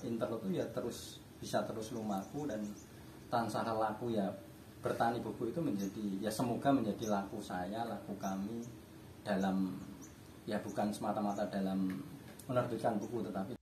Interlut itu ya bisa terus lumaku dan tansah laku ya. Bertani buku itu menjadi ya semoga menjadi laku saya, laku kami dalam ya bukan semata-mata dalam menerbitkan buku tetapi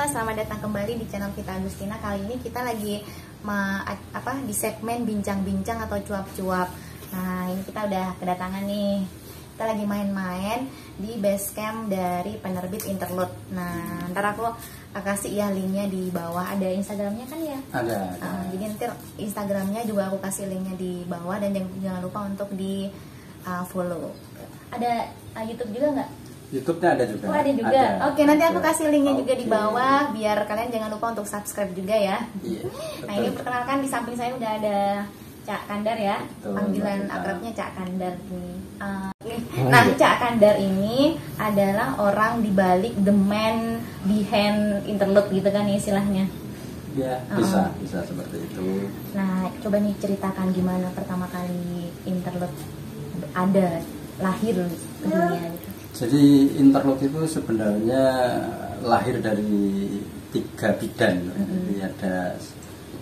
selamat datang kembali di channel Vita Agustina. Kali ini kita lagi di segmen bincang-bincang atau cuap-cuap. Nah, ini kita udah kedatangan nih. Kita lagi main-main di base camp dari penerbit Interlut. Nah, ntar aku kasih ya linknya di bawah. Ada Instagramnya kan ya? ada. Jadi nanti Instagramnya juga aku kasih linknya di bawah, dan jangan lupa untuk di follow. Ada YouTube juga nggak? YouTube-nya ada juga. Oh, ada juga. Oke, nanti aku kasih linknya juga di Oke. bawah, biar kalian jangan lupa untuk subscribe juga ya. Iya, Nah, ini perkenalkan, di samping saya udah ada Cak Kandar ya. Betul, Panggilan Mbak Vita. akrabnya Cak Kandar nih. Nah, Cak Kandar ini adalah orang di balik the man behind Interlut gitu kan istilahnya. Ya, bisa seperti itu. Nah, coba nih ceritakan gimana pertama kali Interlut ada lahir ke dunia gitu. Jadi Interlut itu sebenarnya lahir dari 3 bidan. Jadi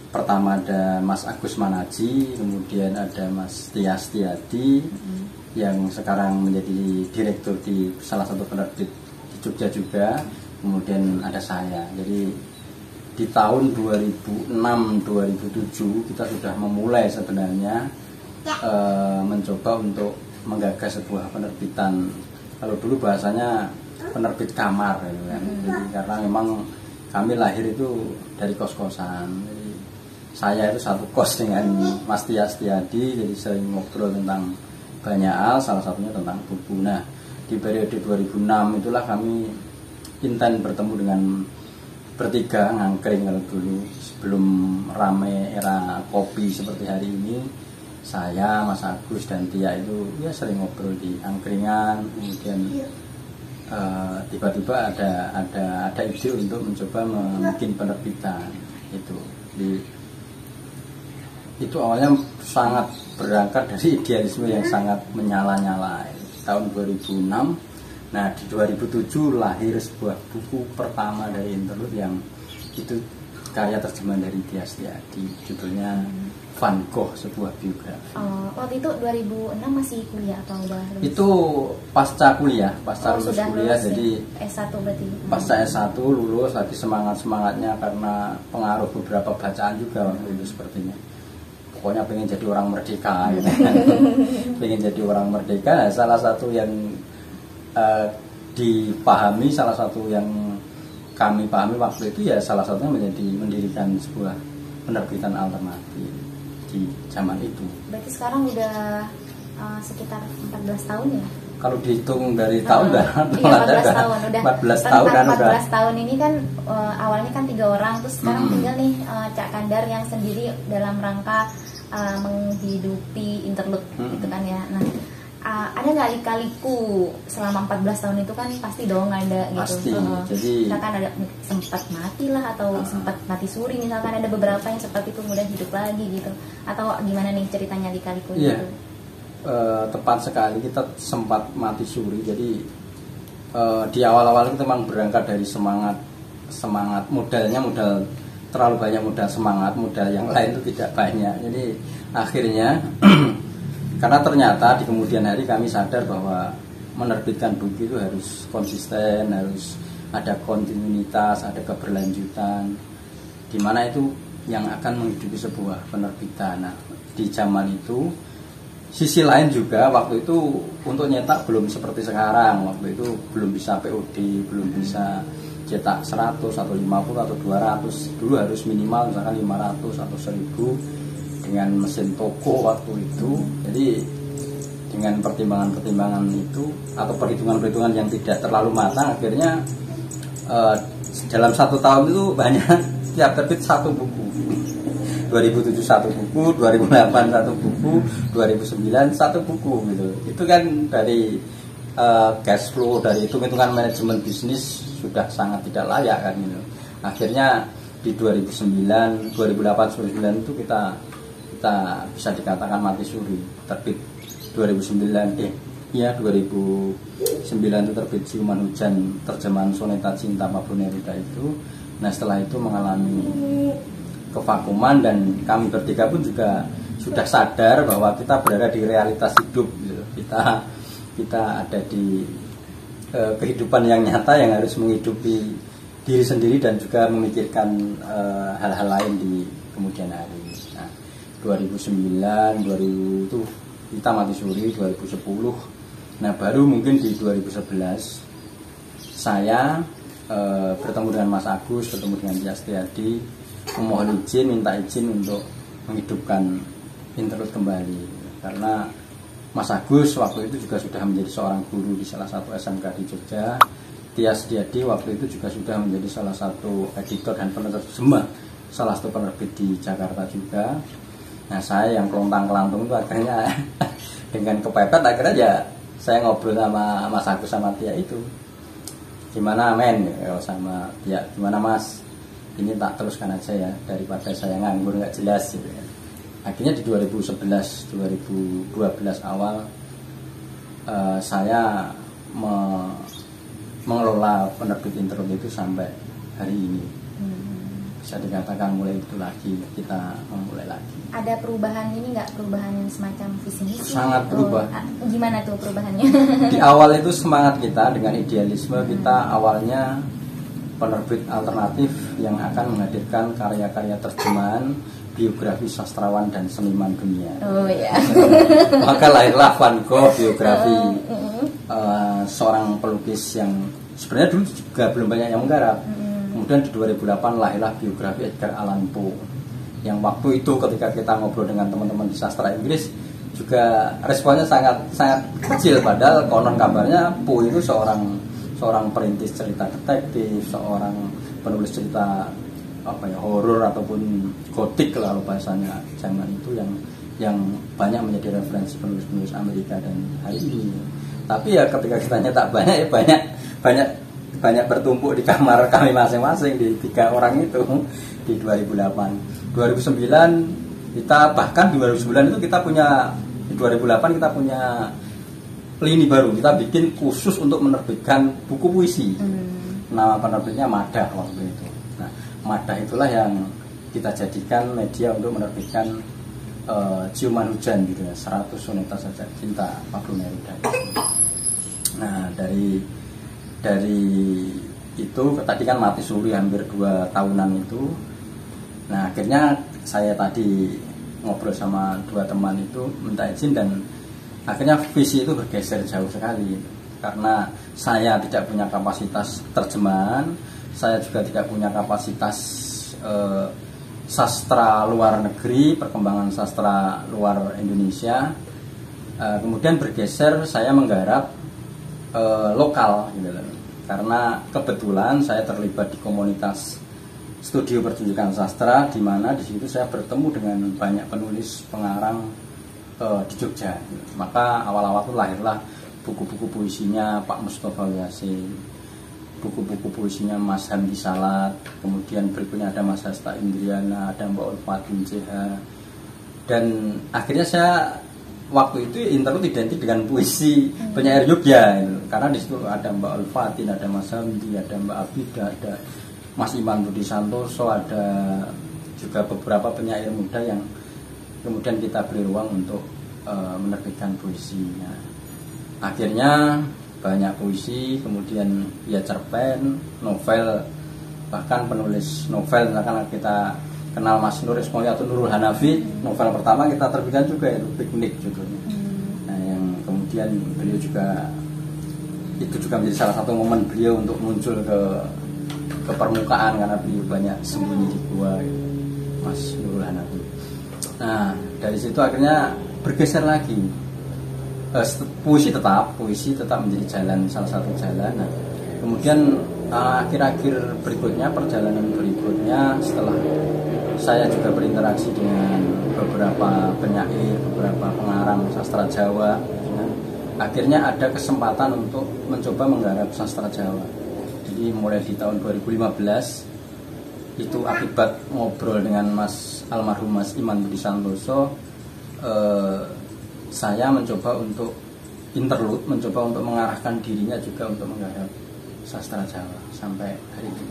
pertama ada Mas Agus Manaji, kemudian ada Mas Tias Tiadi yang sekarang menjadi direktur di salah satu penerbit di Jogja juga. Kemudian ada saya. Jadi di tahun 2006-2007 kita sudah memulai sebenarnya mencoba untuk menggagas sebuah penerbitan. Kalau dulu bahasanya penerbit kamar gitu kan. Jadi karena memang kami lahir itu dari kos-kosan. Jadi saya itu satu kos dengan Mas Tias Tiadi, jadi sering ngobrol tentang banyak hal, salah satunya tentang buku. Nah, di periode 2006 itulah kami intent bertemu dengan bertiga ngangkring kalau dulu, sebelum rame era kopi seperti hari ini. Saya, Mas Agus dan Tia itu ya sering ngobrol di angkringan, kemudian tiba-tiba ada ide untuk mencoba membuat penerbitan itu. Itu awalnya sangat berangkat dari idealisme yang sangat menyala-nyala. Tahun 2006, nah di 2007 lahir sebuah buku pertama dari Interlut yang itu karya terjemahan dari Tias Tiadi, judulnya Van Gogh, sebuah biografi. Waktu itu 2006 masih kuliah atau udah lulus? Itu pasca kuliah, pasca lulus sudah kuliah, lulus, jadi ya? S1 berarti. pasca S1 lulus, lagi semangat-semangatnya karena pengaruh beberapa bacaan juga waktu itu sepertinya. Pokoknya pengen jadi orang merdeka gitu. Pengen jadi orang merdeka. Nah, salah satu yang dipahami, salah satu yang kami pahami waktu itu ya salah satunya mendirikan sebuah penerbitan alternatif di zaman itu. Berarti sekarang udah sekitar 14 tahun ya? Kalau dihitung dari tahun iya, 14 tahun udah. 14 tahun kan 14 tahun ini kan awalnya kan 3 orang, terus sekarang tinggal nih Cak Kandar yang sendiri dalam rangka menghidupi Interlut gitu kan ya. Nah, ada nggak lika-liku selama 14 tahun itu kan pasti dong ada gitu. Pasti. Jadi misalkan ada sempat mati lah atau sempat mati suri, misalkan ada beberapa yang seperti itu kemudian hidup lagi gitu. Atau gimana nih ceritanya lika-liku iya, gitu? tepat sekali, kita sempat mati suri. Jadi di awal-awal itu memang berangkat dari semangat modalnya, modal terlalu banyak, modal semangat, modal yang lain itu tidak banyak. Jadi akhirnya karena ternyata di kemudian hari kami sadar bahwa menerbitkan buku itu harus konsisten, harus ada kontinuitas, ada keberlanjutan, di mana itu yang akan menghidupi sebuah penerbitan. Nah, di zaman itu sisi lain juga waktu itu untuk nyetak belum seperti sekarang. Waktu itu belum bisa POD, belum bisa cetak 100 atau 50 atau 200. Dulu harus minimal misalkan 500 atau 1000 dengan mesin toko waktu itu. Jadi dengan pertimbangan-pertimbangan itu atau perhitungan-perhitungan yang tidak terlalu matang, akhirnya dalam 1 tahun itu banyak tiap terbit 1 buku. 2007 1 buku, 2008 1 buku, 2009 1 buku gitu. Itu kan dari cash flow, dari hitung-hitungan manajemen bisnis sudah sangat tidak layak kan gitu. Akhirnya di 2009, 2008, 2009 itu kita bisa dikatakan mati suri. Terbit 2009 itu terbit Ciuman Hujan terjemahan soneta cinta Pablo Neruda itu. Nah, setelah itu mengalami kevakuman dan kami bertiga pun juga sudah sadar bahwa kita berada di realitas hidup gitu. Kita ada di kehidupan yang nyata yang harus menghidupi diri sendiri dan juga memikirkan hal-hal lain di kemudian hari. Nah, 2009, 2000 itu kita mati suri, 2010. Nah, baru mungkin di 2011 saya bertemu dengan Mas Agus, bertemu dengan Tia Setiadi, memohon izin, minta izin untuk menghidupkan interlude kembali. Karena Mas Agus waktu itu juga sudah menjadi seorang guru di salah satu SMK di Jogja. Tia Setiadi waktu itu juga sudah menjadi salah satu editor dan penerjemah salah satu penerbit di Jakarta juga. Nah, saya yang kelontang-kelantung itu akhirnya dengan kepepet akhirnya ya saya ngobrol sama Mas Agus sama Tia itu. Gimana men sama Tia, gimana Mas? Ini tak teruskan aja ya daripada saya nganggur nggak jelas gitu ya. Akhirnya di 2011, 2012 awal saya mengelola penerbit interlude itu sampai hari ini. Bisa dikatakan mulai itu lagi kita memulai lagi. Ada perubahan ini nggak, perubahan semacam visi misi? Sangat berubah. Gimana tuh perubahannya? Di awal itu semangat kita dengan idealisme kita awalnya penerbit alternatif yang akan menghadirkan karya-karya terjemahan biografi sastrawan dan seniman dunia. Oh ya. Maka lahirlah Van Gogh, biografi seorang pelukis yang sebenarnya dulu juga belum banyak yang menggarap. Kemudian di 2008 lahirlah biografi Edgar Allan Poe, yang waktu itu ketika kita ngobrol dengan teman-teman di sastra Inggris juga responnya sangat kecil, padahal konon kabarnya Poe itu seorang perintis cerita detektif, seorang penulis cerita horor ataupun gotik lah bahasanya zaman itu, yang banyak menjadi referensi penulis-penulis Amerika dan hari ini. Tapi ya ketika kita nyetak banyak bertumpuk di kamar kami masing-masing di 3 orang itu di 2008. 2009 kita bahkan di 2009 itu kita punya, di 2008 kita punya lini baru, kita bikin khusus untuk menerbitkan buku puisi. Nama penerbitnya Madah waktu itu. Nah, Madah itulah yang kita jadikan media untuk menerbitkan Ciuman Hujan gitu ya, 100 soneta saja cinta Pablo Neruda. Nah, dari itu tadi kan mati suri hampir 2 tahunan itu. Nah, akhirnya saya tadi ngobrol sama 2 teman itu minta izin, dan akhirnya visi itu bergeser jauh sekali. Karena saya tidak punya kapasitas terjemahan, saya juga tidak punya kapasitas sastra luar negeri, perkembangan sastra luar Indonesia. Kemudian bergeser saya menggarap lokal gitu loh. Karena kebetulan saya terlibat di komunitas studio pertunjukan sastra, di mana di situ saya bertemu dengan banyak penulis pengarang di Jogja. Maka awal-awal itu lahirlah buku-buku puisinya Pak Mustafa Yasin, buku-buku puisinya Mas Hamdi Salat, kemudian berikutnya ada Mas Hasta Indriana, ada Mbak Ulfatin CH, dan akhirnya saya waktu itu interlude identik dengan puisi penyair Jogja karena di situ ada Mbak Ulfatin, ada Mas Hamdi, ada Mbak Abida, ada Mas Iman Budi Santoso, ada juga beberapa penyair muda yang kemudian kita beri ruang untuk menerbitkan puisinya. Akhirnya banyak puisi, kemudian ya cerpen, novel, bahkan penulis novel. Misalkan kita kenal Mas Nur Ismail atau Nurul Hanafi, novel pertama kita terbitkan juga itu Piknik judulnya. Nah, yang kemudian beliau juga itu juga menjadi salah satu momen beliau untuk muncul ke permukaan karena beliau banyak sembunyi di gua gitu, Mas Nurul Hanafi. Nah, dari situ akhirnya bergeser lagi. Puisi tetap menjadi salah satu jalan. Nah, kemudian akhir-akhir berikutnya, perjalanan berikutnya setelah saya juga berinteraksi dengan beberapa penyair, beberapa pengarang sastra Jawa, akhirnya ada kesempatan untuk mencoba menggarap sastra Jawa. Jadi mulai di tahun 2015 itu akibat ngobrol dengan almarhum Mas Iman Budi Santoso, saya mencoba untuk interlude, mencoba untuk mengarahkan dirinya juga untuk menggarap sastra Jawa sampai hari ini.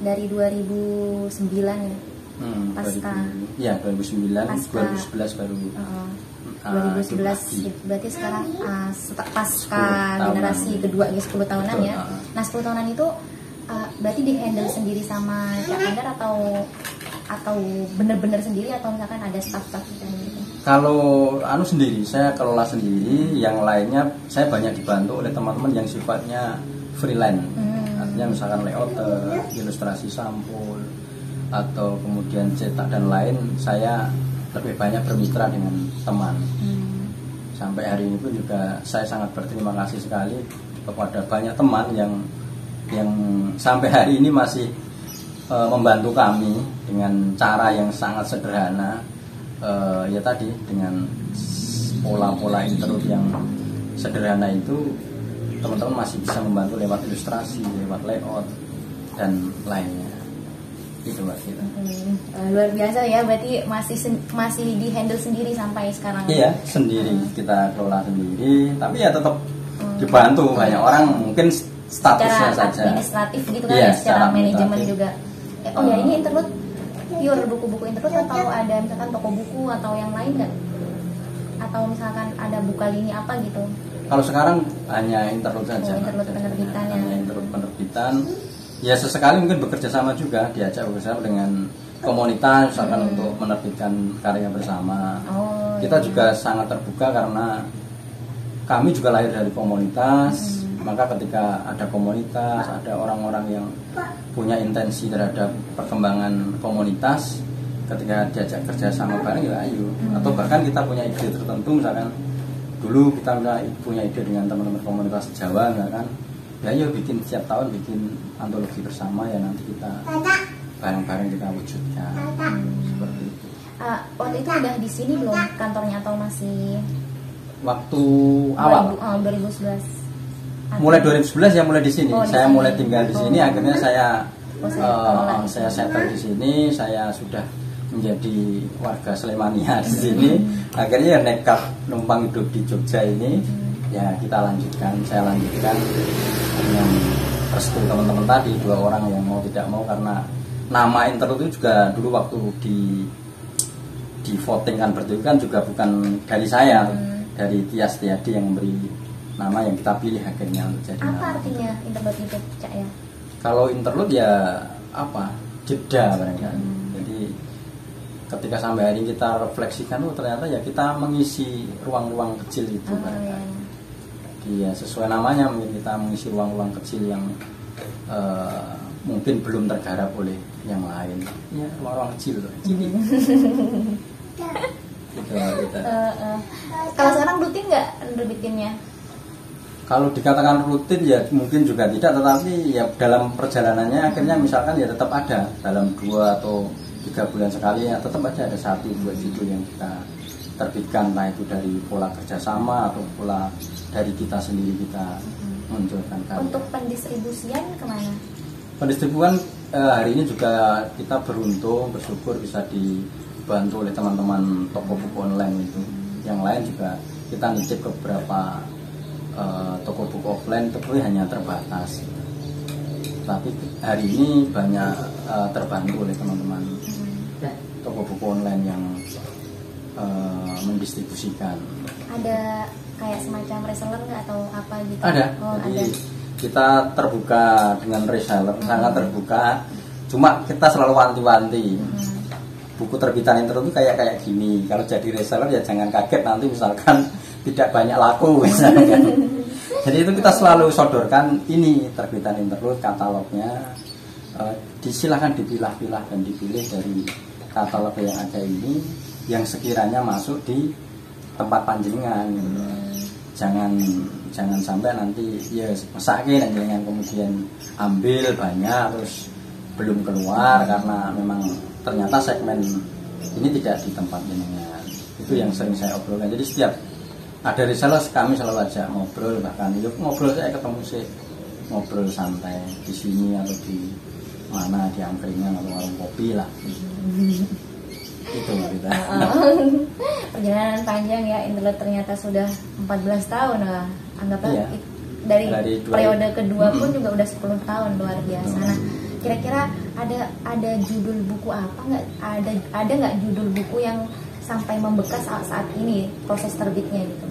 Dari 2009 ya? Pasca. Ya, 2009, pasca, 2011 baru. 2011 berarti sekarang pasca generasi kedua, 10 tahunan ya. Nah, 10 tahunan itu berarti dihandle sendiri sama Cak Endar atau benar-benar sendiri, atau misalkan ada staff-staff gitu? Kalau sendiri, saya kelola sendiri. Yang lainnya saya banyak dibantu oleh teman-teman yang sifatnya freelance. Artinya misalkan layout, ilustrasi sampul, atau kemudian cetak dan lain, saya lebih banyak bermitra dengan teman. Sampai hari ini pun juga saya sangat berterima kasih sekali kepada banyak teman yang sampai hari ini masih membantu kami dengan cara yang sangat sederhana. Ya tadi, dengan pola-pola interlude yang sederhana itu, teman-teman masih bisa membantu lewat ilustrasi, lewat layout dan lainnya. Itu Mbak kita. Luar biasa ya, berarti masih di handle sendiri sampai sekarang. Iya, sendiri, kita kelola sendiri, tapi ya tetap dibantu banyak orang, mungkin statusnya secara saja administratif gitu kan, iya, secara manajemen juga. Ya ini interlude pure buku-buku interlude, atau ada misalkan toko buku atau yang lain nggak? Atau misalkan ada buka lini apa gitu? Kalau sekarang hanya interlude saja. Interlude penerbitan ya. Hanya interlude penerbitan. Ya sesekali mungkin bekerja sama juga, diajak bekerja dengan komunitas misalkan untuk menerbitkan karya bersama. Kita juga sangat terbuka karena kami juga lahir dari komunitas. Maka ketika ada komunitas, ada orang-orang yang punya intensi terhadap perkembangan komunitas, ketika diajak kerja sama bareng ya ayo. Atau bahkan kita punya ide tertentu, misalkan dulu kita punya ide dengan teman-teman komunitas Jawa, misalkan ya ayo bikin setiap tahun bikin antologi bersama, ya nanti kita bareng-bareng kita wujudkan. Seperti itu. Waktu itu udah di sini belum kantornya, atau masih waktu awal 2011? Mulai 2011 ya mulai di sini. Saya mulai tinggal di sini, akhirnya saya settle di sini, saya sudah menjadi warga Slemania di sini. Akhirnya ya nekat numpang hidup di Jogja ini. Ya saya lanjutkan dengan restu teman-teman tadi, 2 orang yang mau tidak mau, karena nama interlude itu juga dulu waktu di voting kan kan juga bukan dari saya, dari Tias Tiadi yang memberi nama yang kita pilih akhirnya untuk jadi apa nama. Artinya interlude itu, Cak ya? Kalau interlude ya jeda barangkali. Jadi ketika sampai hari ini kita refleksikan, ternyata ya kita mengisi ruang-ruang kecil itu barangkali. Jadi ya sesuai namanya, mungkin kita mengisi ruang-ruang kecil yang mungkin belum tergarap oleh yang lain. Ya, ruang-ruang kecil loh. Gitu, Kalau sekarang rutin nggak nerbitinnya? Kalau dikatakan rutin ya mungkin juga tidak, tetapi ya dalam perjalanannya akhirnya misalkan ya tetap ada dalam 2 atau 3 bulan sekali, ya tetap aja ada 1-2 judul yang kita terbitkan, entah itu dari pola kerjasama atau pola dari kita sendiri kita munculkan karya. Untuk pendistribusian kemana? Pendistribusian hari ini juga kita bersyukur bisa dibantu oleh teman-teman toko buku online itu. Yang lain juga kita nitip ke beberapa toko buku offline, tapi hanya terbatas. Tapi hari ini banyak terbantu oleh teman-teman toko buku online yang mendistribusikan. Ada kayak semacam reseller nggak atau apa gitu? Ada. Oh, Jadi ada. kita terbuka dengan reseller, sangat terbuka. Cuma kita selalu wanti-wanti. Buku terbitan internet itu kayak gini. Kalau jadi reseller ya jangan kaget nanti misalkan tidak banyak laku misalnya. Jadi itu kita selalu sodorkan ini terbitan internet katalognya. Silakan dipilah-pilah dan dipilih dari katalog yang ada ini yang sekiranya masuk di tempat panjenengan. Jangan sampai nanti ya mesake dengan kemudian ambil banyak terus belum keluar karena memang ternyata segmen ini tidak di tempat jenengan. Itu yang sering saya obrolkan. Jadi setiap ada reseller kami selalu ajak ngobrol, bahkan yuk ngobrol saya ketemu sih, ngobrol santai di sini atau di mana, di angkringan atau warung kopi lah. Itu kita. Perjalanan panjang ya, Interlude ternyata sudah 14 tahun lah. Anggaplah dari periode kedua pun juga udah 10 tahun, luar biasa. Nah, kira-kira ada judul buku apa nggak? Ada nggak judul buku yang sampai membekas saat ini proses terbitnya gitu?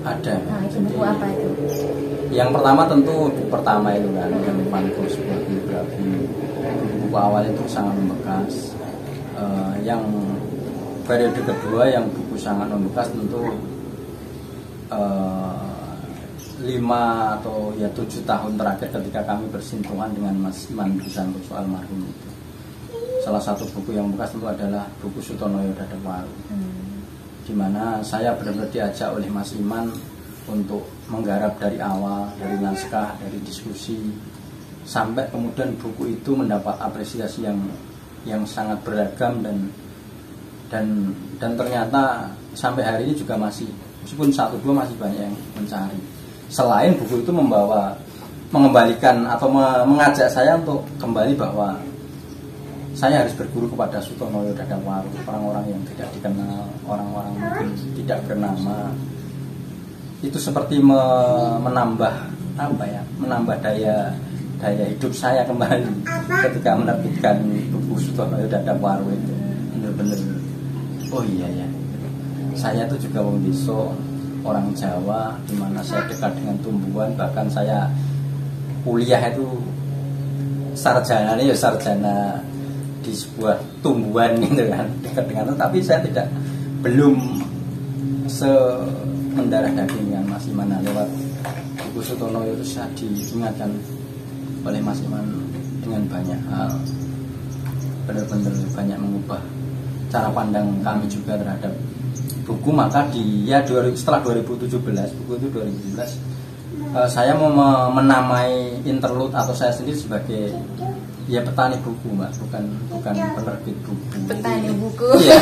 Ada. Nah, itu buku apa itu? Yang pertama tentu buku pertama itu kan, yang Panko sebuah biografi. Buku awal itu sangat membekas. Yang periode kedua yang buku sangat membekas tentu 5 atau ya 7 tahun terakhir ketika kami bersentuhan dengan Mas Iman Santoso almarhum itu. Salah satu buku yang bekas tentu adalah buku Sutonoyo Dadawaru, di mana saya benar-benar diajak oleh Mas Iman untuk menggarap dari awal, dari naskah, dari diskusi, sampai kemudian buku itu mendapat apresiasi yang sangat beragam dan ternyata sampai hari ini juga masih, meskipun 1-2 masih banyak yang mencari. Selain buku itu mengembalikan atau mengajak saya untuk kembali bahwa saya harus berguru kepada Sutonoyo Dadawaru, orang-orang yang tidak dikenal, orang-orang mungkin tidak bernama. Itu seperti menambah daya hidup saya kembali ketika menerbitkan buku Sutonoyo Dadawaru itu. Benar-benar, oh iya ya, saya itu juga wong desa, orang Jawa, di mana saya dekat dengan tumbuhan, bahkan saya kuliah itu sarjana di sebuah tumbuhan gitu kan, dekat dengan itu, tapi saya belum mendarah daging dengan Mas Iman. Lewat buku Sutonoyo itu saya diingatkan oleh Mas Iman dengan banyak hal, benar-benar banyak mengubah cara pandang kami juga terhadap buku. Maka setelah 2017, buku itu 2017, saya mau menamai Interlude atau saya sendiri sebagai ya petani buku, Mbak, bukan penerbit buku. Petani buku. Iya.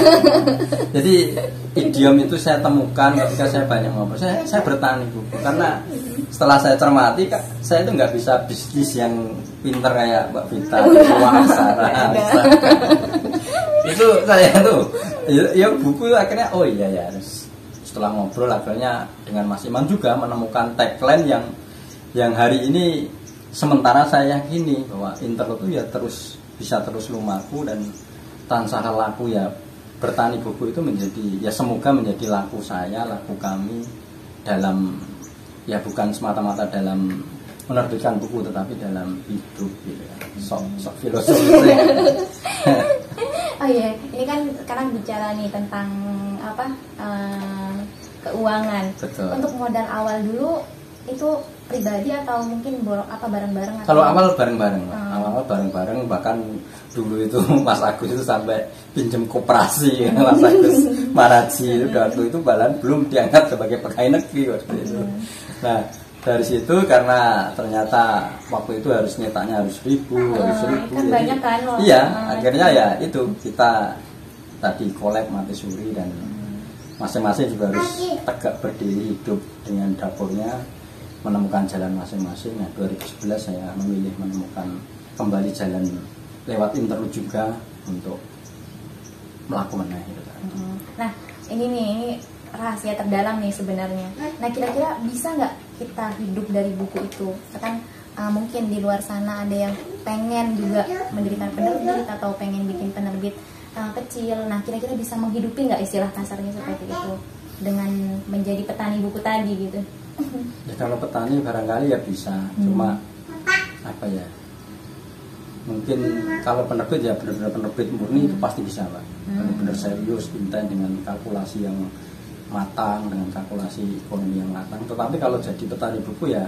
Jadi idiom itu saya temukan ketika saya banyak ngobrol. Saya bertani buku karena setelah saya cermati, saya itu nggak bisa bisnis yang pinter kayak Mbak Vita, uang aksara. Itu saya tuh ya buku akhirnya oh iya ya. Setelah ngobrol akhirnya dengan Mas Iman juga menemukan tagline yang hari ini sementara saya yakini bahwa Interlude itu ya bisa terus lumaku dan tansah laku ya. Bertani buku itu menjadi ya semoga menjadi laku saya, laku kami dalam ya bukan semata-mata dalam menerbitkan buku tetapi dalam hidup gitu ya. Sok filosofi. Oh iya, ini kan sekarang bicara nih tentang keuangan. Betul. Untuk modal awal dulu itu pribadi atau mungkin bareng-bareng? Kalau awal bareng-bareng, awal bareng-bareng, bahkan dulu itu Mas Agus itu sampai pinjam koperasi, Mas Agus Maraji itu waktu itu bahkan belum diangkat sebagai pegawai negeri waktu itu. Nah dari situ karena ternyata waktu itu harus nyetaknya harus 1.000 kan jadi, banyak kan iya akhirnya ya itu kita tadi collab mati suri dan masing-masing juga harus tegak berdiri hidup dengan dapurnya, menemukan jalan masing-masing. Nah 2011 saya memilih menemukan kembali jalan lewat Interlude juga untuk melakukan itu. Nah ini rahasia terdalam nih sebenarnya. Nah kira-kira bisa nggak kita hidup dari buku itu? Kan mungkin di luar sana ada yang pengen juga mendirikan penerbit atau pengen bikin penerbit kecil. Nah kira-kira bisa menghidupi nggak, istilah kasarnya seperti itu? dengan menjadi petani buku tadi gitu? Ya kalau petani barangkali ya bisa, cuma apa ya? Mungkin kalau penerbit ya benar-benar penerbit murni itu pasti bisa, Pak. Benar-benar serius, intent dengan kalkulasi yang matang, dengan kalkulasi ekonomi yang matang. Tetapi kalau jadi petani buku ya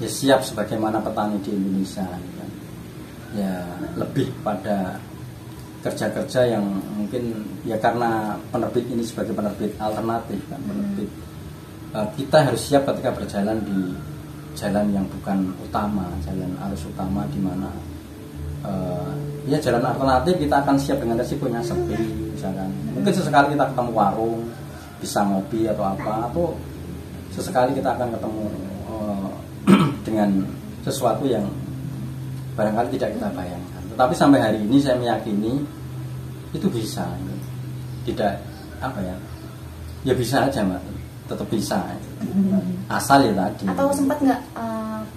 siap sebagaimana petani di Indonesia, kan? Ya lebih pada kerja-kerja yang mungkin ya karena penerbit ini sebagai penerbit alternatif kan, penerbit kita harus siap ketika berjalan di jalan yang bukan utama, jalan arus utama di mana ya jalan alternatif kita akan siap dengan resikonya sepi misalkan. Mungkin sesekali kita ketemu warung bisa ngopi atau apa, atau sesekali kita akan ketemu dengan sesuatu yang barangkali tidak kita bayangkan. Tetapi sampai hari ini saya meyakini itu bisa, tidak apa ya, ya bisa aja Mbak, tetap bisa, asal ya tadi. Atau sempat nggak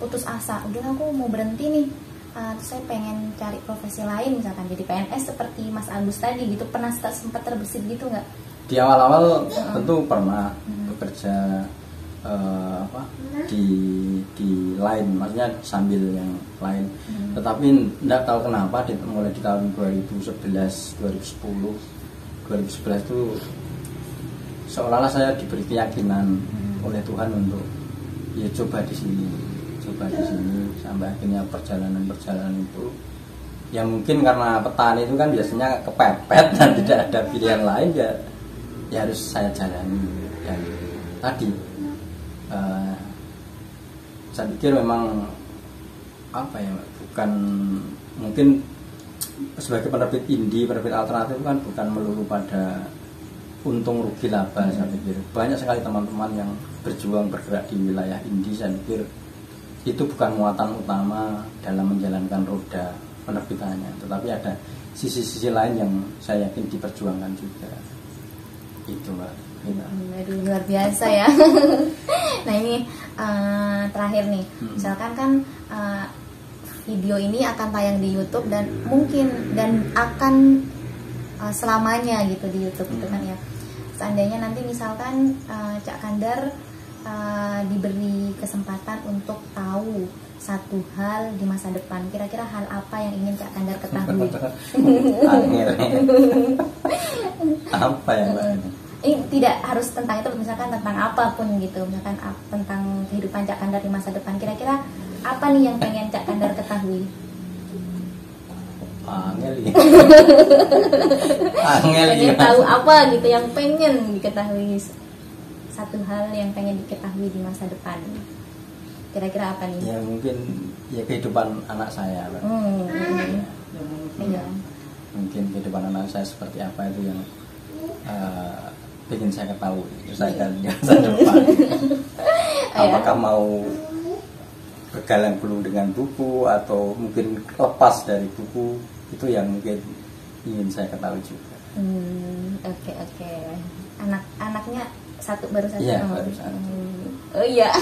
putus asa, udah aku mau berhenti nih, terus saya pengen cari profesi lain misalkan jadi PNS seperti Mas Agus tadi gitu, pernah sempat terbesit gitu nggak? Di awal-awal tentu pernah bekerja di lain, maksudnya sambil yang lain. Tetapi tidak tahu kenapa mulai di tahun 2011 itu seolah-olah saya diberi keyakinan oleh Tuhan untuk ya coba di sini sampai akhirnya perjalanan itu ya mungkin karena petani itu kan biasanya kepepet dan tidak ada pilihan lain, ya harus saya jalani. Dan tadi saya pikir memang apa ya, bukan mungkin sebagai penerbit indie, penerbit alternatif kan bukan melulu pada untung rugi laba. Saya pikir banyak sekali teman-teman yang berjuang bergerak di wilayah indie, saya pikir itu bukan muatan utama dalam menjalankan roda penerbitannya, tetapi ada sisi-sisi lain yang saya yakin diperjuangkan juga. Itu Mbak. Aduh, luar biasa ya. Nah ini terakhir nih, misalkan kan video ini akan tayang di YouTube dan mungkin akan selamanya gitu di YouTube gitu kan ya. Seandainya nanti misalkan Cak Kandar diberi kesempatan untuk tahu satu hal di masa depan, kira-kira hal apa yang ingin Cak Kandar ketahui? Apa ya Mbak? Ini tidak harus tentang itu, misalkan tentang apapun gitu, misalkan tentang kehidupan Cak Kandar di masa depan, kira-kira apa nih yang pengen Cak Kandar ketahui? Pengen tahu apa gitu yang pengen diketahui, satu hal yang pengen diketahui di masa depan, kira-kira apa nih? Ya mungkin ya kehidupan anak saya, Pak. Iya. Mungkin kehidupan anak saya seperti apa itu yang ingin saya ketahui, saya di masa depan. Apakah mau bergalang belum dengan buku atau mungkin lepas dari buku, itu yang mungkin ingin saya ketahui juga. Oke. Anaknya baru satu. Iya, baru satu. Oh iya,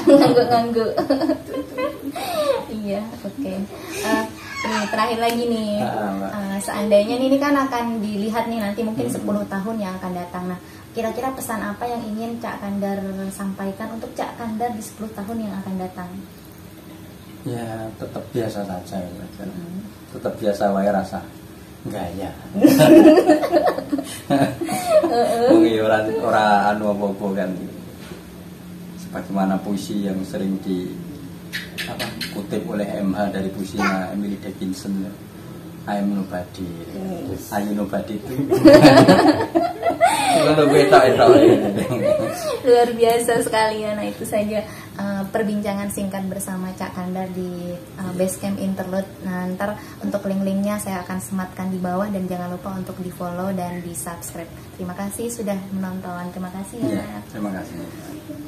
ngangguk. Iya, oke. Nih, terakhir lagi nih, seandainya ini kan akan dilihat nih nanti mungkin 10 tahun yang akan datang. Nah, kira-kira pesan apa yang ingin Cak Kandar sampaikan untuk Cak Kandar di 10 tahun yang akan datang? Ya tetap biasa saja ya, tetap biasa wae rasa gaya. Ora anu apa-apa kan. Sebagaimana puisi yang sering kutip oleh MH dari puisinya Emily Dickinson, I am nobody. Are you nobody itu? Luar biasa sekali ya. Nah itu saja perbincangan singkat bersama Cak Kandar di Basecamp Interlude. Nah ntar untuk link-linknya saya akan sematkan di bawah, dan jangan lupa untuk di follow dan di subscribe. Terima kasih sudah menonton. Terima kasih ya. Terima kasih.